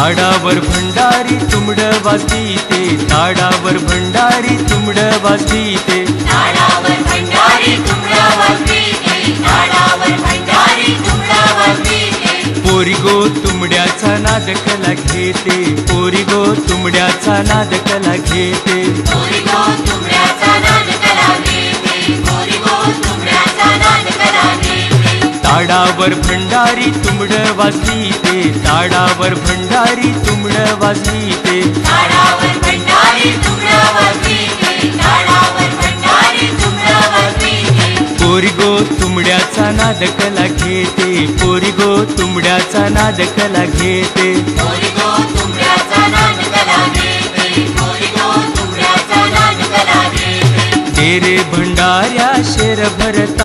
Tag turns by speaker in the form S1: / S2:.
S1: ताडावर भंडारी तुंबड वाजवीते, ताडावर भंडारी तुंबड वाजवीते,
S2: ताडावर भंडारी तुंबड वाजवीते, ताडावर भंडारी तुंबड वाजवीते।
S1: पोरी गो तुंबड्याचा नाद कला घेते, पोरी गो तुंबड्याचा नाद कला घेते,
S2: पोरी गो तुंबड्याचा नाद कला घेते, पोरी गो तुंबड्याचा नाद कला घेते।
S1: ताडावर भंडारी तुंबड वाजवीते, ताडावर भंडारी तुंबड वाजवीते,
S2: ताडावर भंडारी तुंबड वाजवीते, ताडावर भंडारी तुंबड वाजवीते।
S1: पोरी गो तुंबड्याचा नाद कला घेते, पोरी गो तुंबड्याचा नाद कला घेते,
S2: पोरी गो तुंबड्याचा नाद कला घेते, पोरी गो तुंबड्याचा नाद कला घेते।
S1: तेरे भंडाऱ्या शेर भरता